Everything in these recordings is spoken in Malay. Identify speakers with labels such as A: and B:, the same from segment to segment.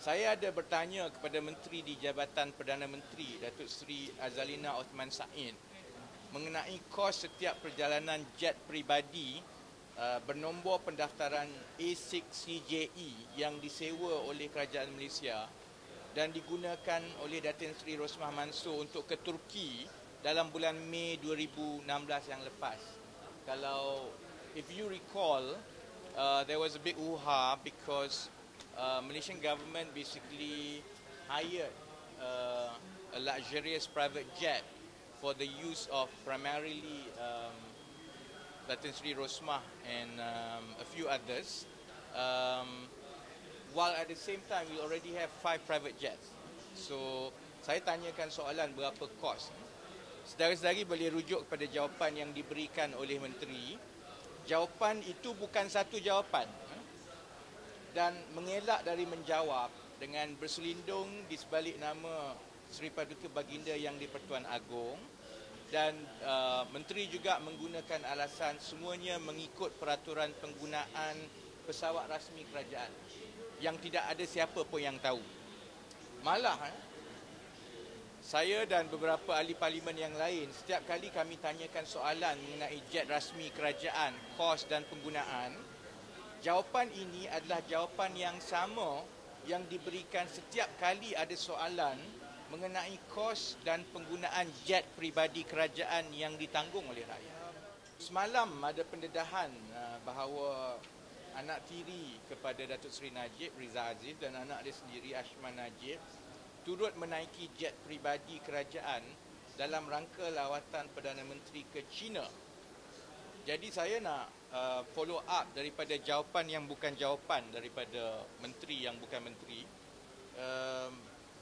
A: Saya ada bertanya kepada Menteri di Jabatan Perdana Menteri, Datuk Seri Azalina Othman Said, mengenai kos setiap perjalanan jet peribadi bernombor pendaftaran A6CJE yang disewa oleh Kerajaan Malaysia dan digunakan oleh Datin Seri Rosmah Mansor untuk ke Turki dalam bulan Mei 2016 yang lepas. Kalau if you recall, there was a big hoo-ha because Malaysian government basically hired a luxurious private jet for the use of primarily Datin Seri Rosmah and a few others. While at the same time we already have 5 private jets. So saya tanyakan soalan berapa kos. Saudara-saudari boleh rujuk kepada jawapan yang diberikan oleh Menteri. Jawapan itu bukan satu jawapan. Dan mengelak dari menjawab dengan berselindung di sebalik nama Seri Paduka Baginda Yang di-Pertuan Agong, dan Menteri juga menggunakan alasan semuanya mengikut peraturan penggunaan pesawat rasmi kerajaan yang tidak ada siapa pun yang tahu. Malah saya dan beberapa ahli parlimen yang lain, setiap kali kami tanyakan soalan mengenai jet rasmi kerajaan, kos dan penggunaan, jawapan ini adalah jawapan yang sama yang diberikan setiap kali ada soalan mengenai kos dan penggunaan jet peribadi kerajaan yang ditanggung oleh rakyat. Semalam ada pendedahan bahawa anak tiri kepada Datuk Seri Najib, Riza Aziz, dan anak dia sendiri, Ashman Najib, turut menaiki jet peribadi kerajaan dalam rangka lawatan Perdana Menteri ke China. Jadi saya nak follow up daripada jawapan yang bukan jawapan daripada menteri yang bukan menteri.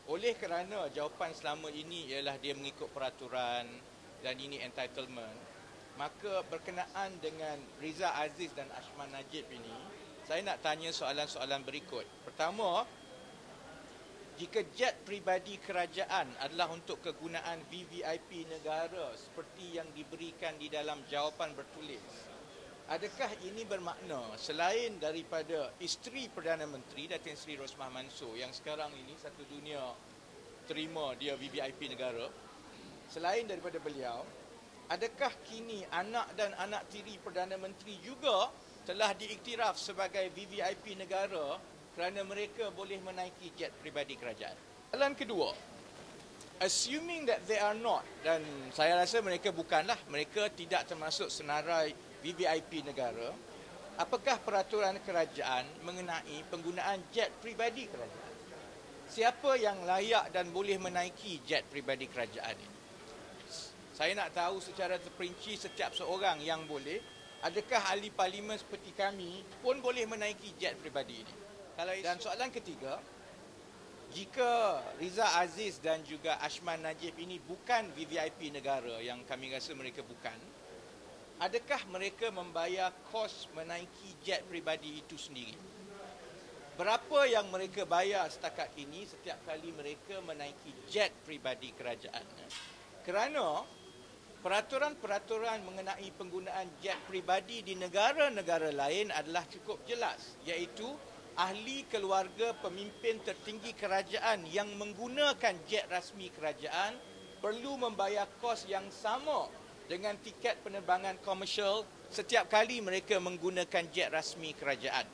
A: Oleh kerana jawapan selama ini ialah dia mengikut peraturan dan ini entitlement, maka berkenaan dengan Riza Aziz dan Ashman Najib ini, saya nak tanya soalan-soalan berikut. Pertama, jika jet peribadi kerajaan adalah untuk kegunaan VVIP negara seperti yang diberikan di dalam jawapan bertulis, adakah ini bermakna selain daripada isteri Perdana Menteri Datin Seri Rosmah Mansor yang sekarang ini satu dunia terima dia VVIP negara, selain daripada beliau, adakah kini anak dan anak tiri Perdana Menteri juga telah diiktiraf sebagai VVIP negara kerana mereka boleh menaiki jet peribadi kerajaan? Soalan kedua, assuming that they are not, dan saya rasa mereka bukanlah, mereka tidak termasuk senarai VVIP negara, apakah peraturan kerajaan mengenai penggunaan jet peribadi kerajaan? Siapa yang layak dan boleh menaiki jet peribadi kerajaan ini? Saya nak tahu secara terperinci setiap seorang yang boleh, adakah ahli parlimen seperti kami pun boleh menaiki jet peribadi ini? Dan soalan ketiga, jika Riza Aziz dan juga Ashman Najib ini bukan VVIP negara yang kami rasa mereka bukan, adakah mereka membayar kos menaiki jet peribadi itu sendiri? Berapa yang mereka bayar setakat ini setiap kali mereka menaiki jet peribadi kerajaan? Kerana peraturan-peraturan mengenai penggunaan jet peribadi di negara-negara lain adalah cukup jelas, iaitu ahli keluarga pemimpin tertinggi kerajaan yang menggunakan jet rasmi kerajaan perlu membayar kos yang sama dengan tiket penerbangan komersial setiap kali mereka menggunakan jet rasmi kerajaan.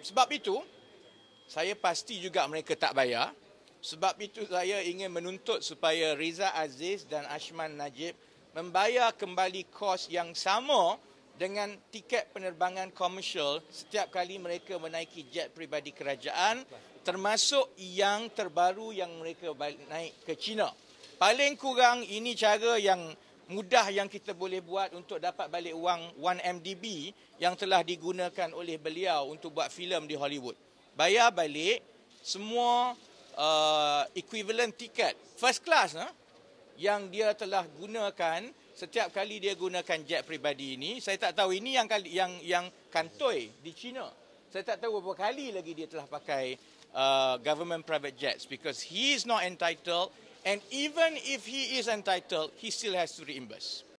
A: Sebab itu, saya pasti juga mereka tak bayar. Sebab itu saya ingin menuntut supaya Riza Aziz dan Ashman Najib membayar kembali kos yang sama dengan tiket penerbangan komersial setiap kali mereka menaiki jet peribadi kerajaan, termasuk yang terbaru yang mereka naik ke China. Paling kurang ini cara yang mudah yang kita boleh buat untuk dapat balik wang 1MDB yang telah digunakan oleh beliau untuk buat filem di Hollywood. Bayar balik semua equivalent tiket first class yang dia telah gunakan setiap kali dia gunakan jet peribadi ini. Saya tak tahu ini yang kantoi di China. Saya tak tahu berapa kali lagi dia telah pakai government private jets, because he is not entitled, and even if he is entitled, he still has to reimburse.